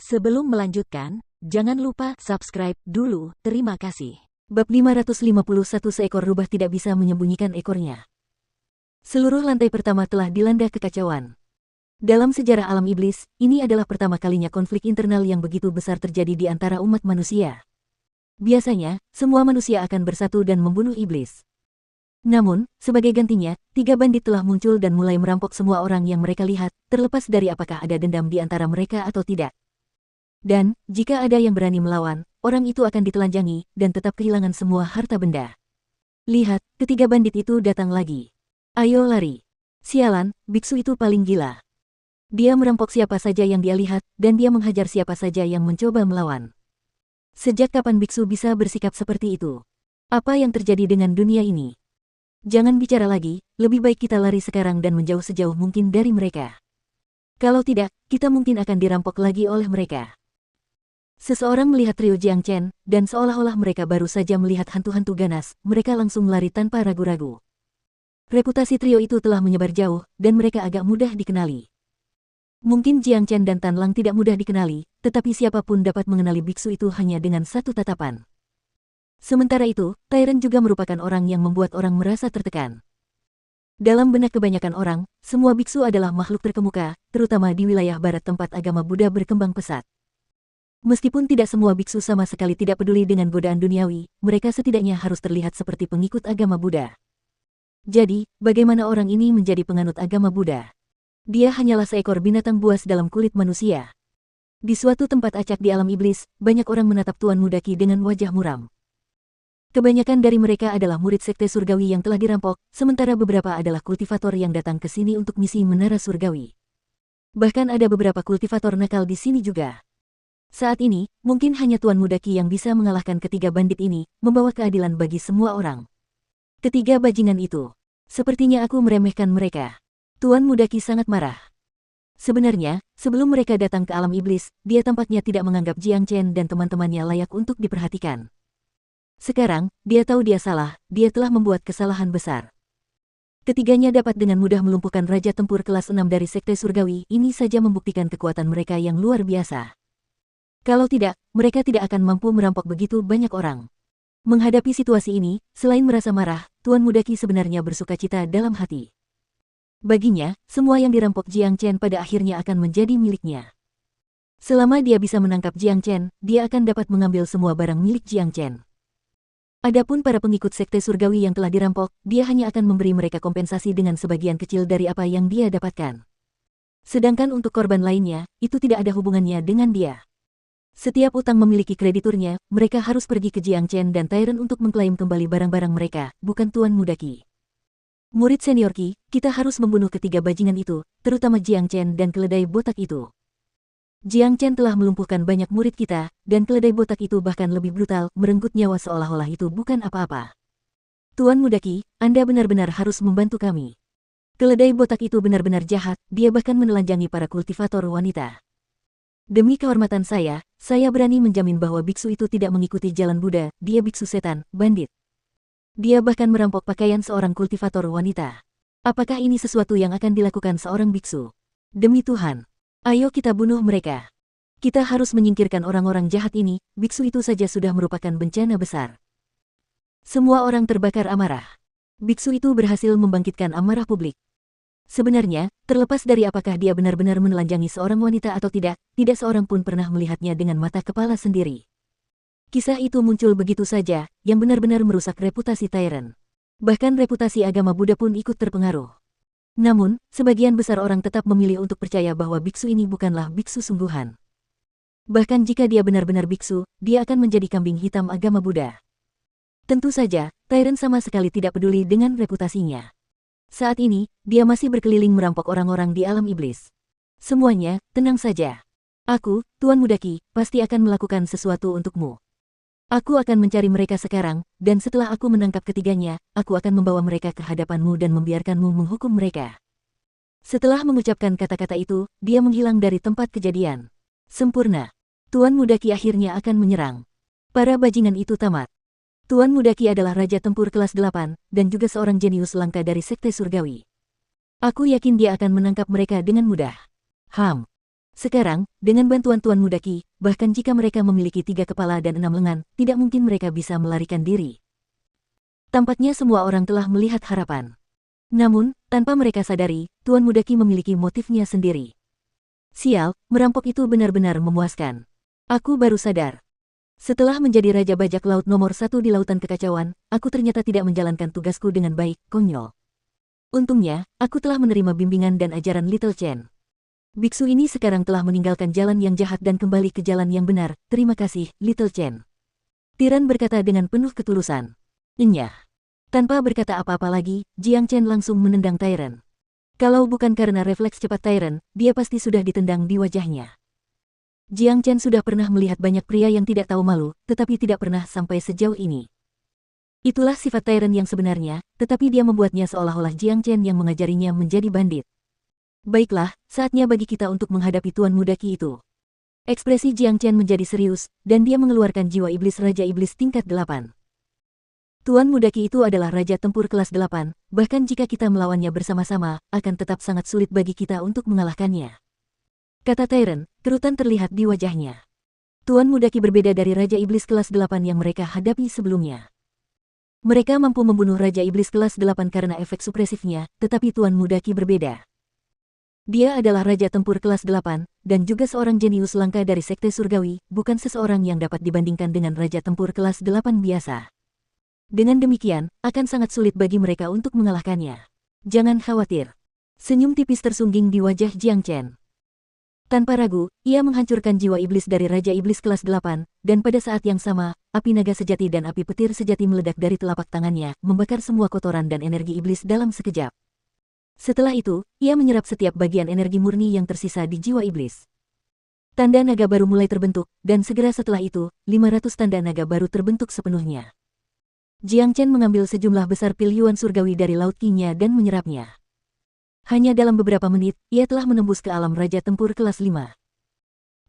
Sebelum melanjutkan, jangan lupa subscribe dulu, terima kasih. Bab 551 seekor rubah tidak bisa menyembunyikan ekornya. Seluruh lantai pertama telah dilanda kekacauan. Dalam sejarah alam iblis, ini adalah pertama kalinya konflik internal yang begitu besar terjadi di antara umat manusia. Biasanya, semua manusia akan bersatu dan membunuh iblis. Namun, sebagai gantinya, 3 bandit telah muncul dan mulai merampok semua orang yang mereka lihat, terlepas dari apakah ada dendam di antara mereka atau tidak. Dan, jika ada yang berani melawan, orang itu akan ditelanjangi, dan tetap kehilangan semua harta benda. Lihat, ketiga bandit itu datang lagi. Ayo lari. Sialan, biksu itu paling gila. Dia merampok siapa saja yang dia lihat, dan dia menghajar siapa saja yang mencoba melawan. Sejak kapan biksu bisa bersikap seperti itu? Apa yang terjadi dengan dunia ini? Jangan bicara lagi, lebih baik kita lari sekarang dan menjauh sejauh mungkin dari mereka. Kalau tidak, kita mungkin akan dirampok lagi oleh mereka. Seseorang melihat trio Jiang Chen, dan seolah-olah mereka baru saja melihat hantu-hantu ganas, mereka langsung lari tanpa ragu-ragu. Reputasi trio itu telah menyebar jauh, dan mereka agak mudah dikenali. Mungkin Jiang Chen dan Tan Lang tidak mudah dikenali, tetapi siapapun dapat mengenali biksu itu hanya dengan satu tatapan. Sementara itu, Tyrant juga merupakan orang yang membuat orang merasa tertekan. Dalam benak kebanyakan orang, semua biksu adalah makhluk terkemuka, terutama di wilayah barat tempat agama Buddha berkembang pesat. Meskipun tidak semua biksu sama sekali tidak peduli dengan godaan duniawi, mereka setidaknya harus terlihat seperti pengikut agama Buddha. Jadi, bagaimana orang ini menjadi penganut agama Buddha? Dia hanyalah seekor binatang buas dalam kulit manusia. Di suatu tempat acak di alam iblis, banyak orang menatap Tuan Mudaki dengan wajah muram. Kebanyakan dari mereka adalah murid sekte surgawi yang telah dirampok, sementara beberapa adalah kultivator yang datang ke sini untuk misi menara surgawi. Bahkan ada beberapa kultivator nakal di sini juga. Saat ini, mungkin hanya Tuan Mudaki yang bisa mengalahkan ketiga bandit ini, membawa keadilan bagi semua orang. Ketiga bajingan itu. Sepertinya aku meremehkan mereka. Tuan Mudaki sangat marah. Sebenarnya, sebelum mereka datang ke alam iblis, dia tampaknya tidak menganggap Jiang Chen dan teman-temannya layak untuk diperhatikan. Sekarang, dia tahu dia salah, dia telah membuat kesalahan besar. Ketiganya dapat dengan mudah melumpuhkan Raja Tempur kelas 6 dari Sekte Surgawi, ini saja membuktikan kekuatan mereka yang luar biasa. Kalau tidak, mereka tidak akan mampu merampok begitu banyak orang. Menghadapi situasi ini, selain merasa marah, Tuan Mudaki sebenarnya bersukacita dalam hati. Baginya, semua yang dirampok Jiang Chen pada akhirnya akan menjadi miliknya. Selama dia bisa menangkap Jiang Chen, dia akan dapat mengambil semua barang milik Jiang Chen. Adapun para pengikut Sekte Surgawi yang telah dirampok, dia hanya akan memberi mereka kompensasi dengan sebagian kecil dari apa yang dia dapatkan. Sedangkan untuk korban lainnya, itu tidak ada hubungannya dengan dia. Setiap utang memiliki krediturnya, mereka harus pergi ke Jiang Chen dan Tyrant untuk mengklaim kembali barang-barang mereka, bukan Tuan Mudaki. Murid senior Qi, kita harus membunuh ketiga bajingan itu, terutama Jiang Chen dan keledai botak itu. Jiang Chen telah melumpuhkan banyak murid kita, dan keledai botak itu bahkan lebih brutal, merenggut nyawa seolah-olah itu bukan apa-apa. Tuan Mudaki, Anda benar-benar harus membantu kami. Keledai botak itu benar-benar jahat, dia bahkan menelanjangi para kultivator wanita. Demi kehormatan saya berani menjamin bahwa biksu itu tidak mengikuti jalan Buddha, dia biksu setan, bandit. Dia bahkan merampok pakaian seorang kultivator wanita. Apakah ini sesuatu yang akan dilakukan seorang biksu? Demi Tuhan, ayo kita bunuh mereka. Kita harus menyingkirkan orang-orang jahat ini, biksu itu saja sudah merupakan bencana besar. Semua orang terbakar amarah. Biksu itu berhasil membangkitkan amarah publik. Sebenarnya, terlepas dari apakah dia benar-benar menelanjangi seorang wanita atau tidak, tidak seorang pun pernah melihatnya dengan mata kepala sendiri. Kisah itu muncul begitu saja, yang benar-benar merusak reputasi Tyrant. Bahkan reputasi agama Buddha pun ikut terpengaruh. Namun, sebagian besar orang tetap memilih untuk percaya bahwa biksu ini bukanlah biksu sungguhan. Bahkan jika dia benar-benar biksu, dia akan menjadi kambing hitam agama Buddha. Tentu saja, Tyrant sama sekali tidak peduli dengan reputasinya. Saat ini, dia masih berkeliling merampok orang-orang di alam iblis. Semuanya, tenang saja. Aku, Tuan Mudaki, pasti akan melakukan sesuatu untukmu. Aku akan mencari mereka sekarang, dan setelah aku menangkap ketiganya, aku akan membawa mereka ke hadapanmu dan membiarkanmu menghukum mereka. Setelah mengucapkan kata-kata itu, dia menghilang dari tempat kejadian. Sempurna. Tuan Mudaki akhirnya akan menyerang. Para bajingan itu tamat. Tuan Mudaki adalah Raja Tempur kelas 8, dan juga seorang jenius langka dari Sekte Surgawi. Aku yakin dia akan menangkap mereka dengan mudah. Sekarang, dengan bantuan Tuan Mudaki, bahkan jika mereka memiliki 3 kepala dan 6 lengan, tidak mungkin mereka bisa melarikan diri. Tampaknya semua orang telah melihat harapan. Namun, tanpa mereka sadari, Tuan Mudaki memiliki motifnya sendiri. Sial, merampok itu benar-benar memuaskan. Aku baru sadar. Setelah menjadi Raja Bajak Laut nomor 1 di Lautan Kekacauan, aku ternyata tidak menjalankan tugasku dengan baik, konyol. Untungnya, aku telah menerima bimbingan dan ajaran Little Chen. Biksu ini sekarang telah meninggalkan jalan yang jahat dan kembali ke jalan yang benar, terima kasih, Little Chen. Tiran berkata dengan penuh ketulusan. Enyah. Tanpa berkata apa-apa lagi, Jiang Chen langsung menendang Tyran. Kalau bukan karena refleks cepat Tyran, dia pasti sudah ditendang di wajahnya. Jiang Chen sudah pernah melihat banyak pria yang tidak tahu malu, tetapi tidak pernah sampai sejauh ini. Itulah sifat Tyran yang sebenarnya, tetapi dia membuatnya seolah-olah Jiang Chen yang mengajarinya menjadi bandit. Baiklah, saatnya bagi kita untuk menghadapi Tuan Mudaki itu. Ekspresi Jiang Chen menjadi serius, dan dia mengeluarkan jiwa iblis Raja Iblis tingkat 8. Tuan Mudaki itu adalah Raja Tempur kelas 8, bahkan jika kita melawannya bersama-sama, akan tetap sangat sulit bagi kita untuk mengalahkannya. Kata Tyran, kerutan terlihat di wajahnya. Tuan Mudaki berbeda dari Raja Iblis kelas 8 yang mereka hadapi sebelumnya. Mereka mampu membunuh Raja Iblis kelas 8 karena efek supresifnya, tetapi Tuan Mudaki berbeda. Dia adalah Raja Tempur kelas 8, dan juga seorang jenius langka dari Sekte Surgawi, bukan seseorang yang dapat dibandingkan dengan Raja Tempur kelas 8 biasa. Dengan demikian, akan sangat sulit bagi mereka untuk mengalahkannya. Jangan khawatir. Senyum tipis tersungging di wajah Jiang Chen. Tanpa ragu, ia menghancurkan jiwa iblis dari Raja Iblis kelas 8, dan pada saat yang sama, api naga sejati dan api petir sejati meledak dari telapak tangannya, membakar semua kotoran dan energi iblis dalam sekejap. Setelah itu, ia menyerap setiap bagian energi murni yang tersisa di jiwa iblis. Tanda naga baru mulai terbentuk, dan segera setelah itu, 500 tanda naga baru terbentuk sepenuhnya. Jiang Chen mengambil sejumlah besar pil yuan surgawi dari laut Qi-nya dan menyerapnya. Hanya dalam beberapa menit, ia telah menembus ke alam Raja Tempur kelas 5.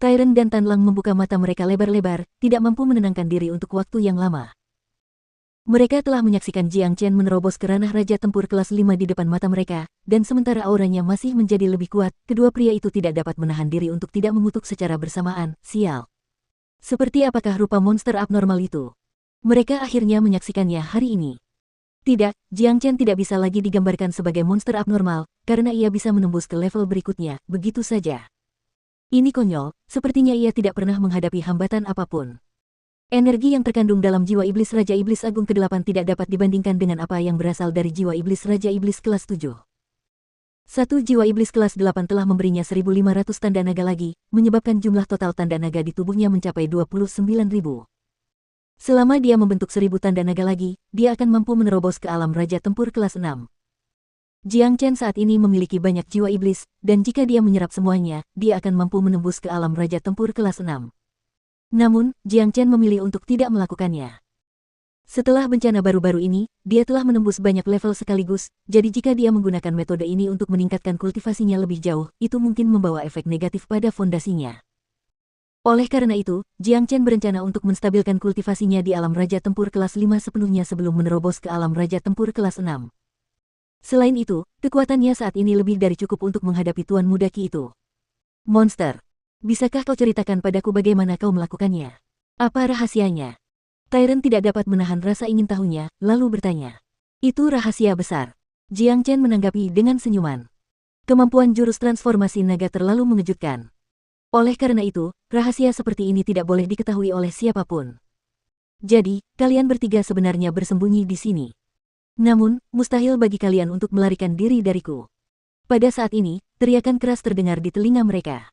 Tyran dan Tan Lang membuka mata mereka lebar-lebar, tidak mampu menenangkan diri untuk waktu yang lama. Mereka telah menyaksikan Jiang Chen menerobos ke ranah Raja Tempur kelas 5 di depan mata mereka, dan sementara auranya masih menjadi lebih kuat, kedua pria itu tidak dapat menahan diri untuk tidak mengutuk secara bersamaan, sial. Seperti apakah rupa monster abnormal itu? Mereka akhirnya menyaksikannya hari ini. Tidak, Jiang Chen tidak bisa lagi digambarkan sebagai monster abnormal, karena ia bisa menembus ke level berikutnya, begitu saja. Ini konyol, sepertinya ia tidak pernah menghadapi hambatan apapun. Energi yang terkandung dalam jiwa iblis Raja Iblis Agung ke-8 tidak dapat dibandingkan dengan apa yang berasal dari jiwa iblis Raja Iblis kelas 7. Satu jiwa iblis kelas 8 telah memberinya 1.500 tanda naga lagi, menyebabkan jumlah total tanda naga di tubuhnya mencapai 29.000. Selama dia membentuk 1.000 tanda naga lagi, dia akan mampu menerobos ke alam Raja Tempur kelas 6. Jiang Chen saat ini memiliki banyak jiwa iblis, dan jika dia menyerap semuanya, dia akan mampu menembus ke alam Raja Tempur kelas 6. Namun, Jiang Chen memilih untuk tidak melakukannya. Setelah bencana baru-baru ini, dia telah menembus banyak level sekaligus, jadi jika dia menggunakan metode ini untuk meningkatkan kultivasinya lebih jauh, itu mungkin membawa efek negatif pada fondasinya. Oleh karena itu, Jiang Chen berencana untuk menstabilkan kultivasinya di alam Raja Tempur kelas 5 sepenuhnya sebelum menerobos ke alam Raja Tempur kelas 6. Selain itu, kekuatannya saat ini lebih dari cukup untuk menghadapi Tuan Mudaki itu. Monster. Bisakah kau ceritakan padaku bagaimana kau melakukannya? Apa rahasianya? Tyran tidak dapat menahan rasa ingin tahunya, lalu bertanya. Itu rahasia besar. Jiang Chen menanggapi dengan senyuman. Kemampuan jurus transformasi naga terlalu mengejutkan. Oleh karena itu, rahasia seperti ini tidak boleh diketahui oleh siapapun. Jadi, kalian bertiga sebenarnya bersembunyi di sini. Namun, mustahil bagi kalian untuk melarikan diri dariku. Pada saat ini, teriakan keras terdengar di telinga mereka.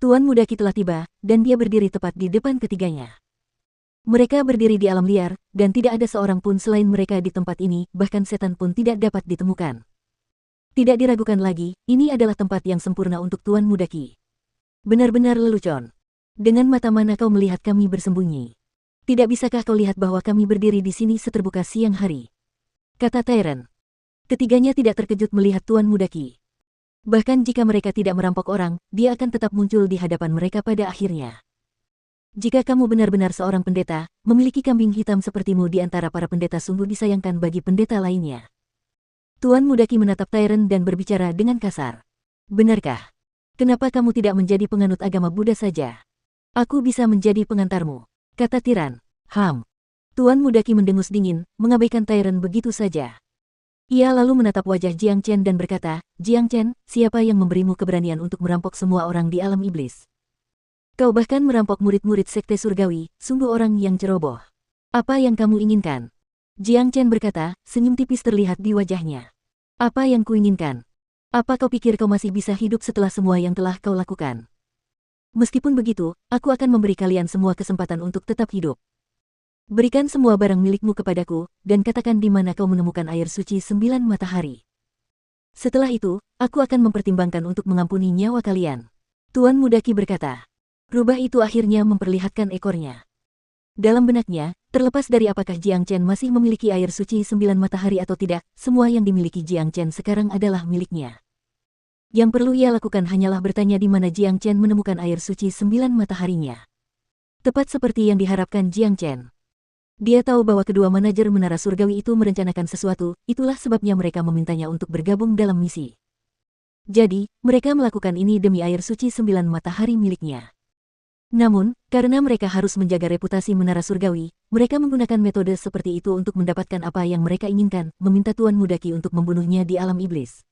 Tuan Mudaki telah tiba, dan dia berdiri tepat di depan ketiganya. Mereka berdiri di alam liar, dan tidak ada seorang pun selain mereka di tempat ini, bahkan setan pun tidak dapat ditemukan. Tidak diragukan lagi, ini adalah tempat yang sempurna untuk Tuan Mudaki. Benar-benar lelucon. Dengan mata mana kau melihat kami bersembunyi? Tidak bisakah kau lihat bahwa kami berdiri di sini seterbuka siang hari? Kata Tyran. Ketiganya tidak terkejut melihat Tuan Mudaki. Bahkan jika mereka tidak merampok orang, dia akan tetap muncul di hadapan mereka pada akhirnya. Jika kamu benar-benar seorang pendeta, memiliki kambing hitam sepertimu di antara para pendeta sungguh disayangkan bagi pendeta lainnya. Tuan Mudaki menatap Tyran dan berbicara dengan kasar. Benarkah? Kenapa kamu tidak menjadi penganut agama Buddha saja? Aku bisa menjadi pengantarmu, kata tiran. Tuan Muda Qi mendengus dingin, mengabaikan Tyron begitu saja. Ia lalu menatap wajah Jiang Chen dan berkata, Jiang Chen, siapa yang memberimu keberanian untuk merampok semua orang di alam iblis? Kau bahkan merampok murid-murid sekte surgawi, sungguh orang yang ceroboh. Apa yang kamu inginkan? Jiang Chen berkata, senyum tipis terlihat di wajahnya. Apa yang kuinginkan? Apa kau pikir kau masih bisa hidup setelah semua yang telah kau lakukan? Meskipun begitu, aku akan memberi kalian semua kesempatan untuk tetap hidup. Berikan semua barang milikmu kepadaku, dan katakan di mana kau menemukan air suci 9 matahari. Setelah itu, aku akan mempertimbangkan untuk mengampuni nyawa kalian. Tuan Muda Qi berkata. Rubah itu akhirnya memperlihatkan ekornya. Dalam benaknya, terlepas dari apakah Jiang Chen masih memiliki air suci 9 matahari atau tidak, semua yang dimiliki Jiang Chen sekarang adalah miliknya. Yang perlu ia lakukan hanyalah bertanya di mana Jiang Chen menemukan air suci 9 mataharinya. Tepat seperti yang diharapkan Jiang Chen. Dia tahu bahwa kedua manajer menara surgawi itu merencanakan sesuatu, itulah sebabnya mereka memintanya untuk bergabung dalam misi. Jadi, mereka melakukan ini demi air suci 9 matahari miliknya. Namun, karena mereka harus menjaga reputasi menara surgawi, mereka menggunakan metode seperti itu untuk mendapatkan apa yang mereka inginkan, meminta Tuan Muda Qi untuk membunuhnya di alam iblis.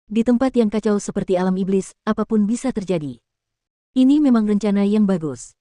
Di tempat yang kacau seperti alam iblis, apapun bisa terjadi. Ini memang rencana yang bagus.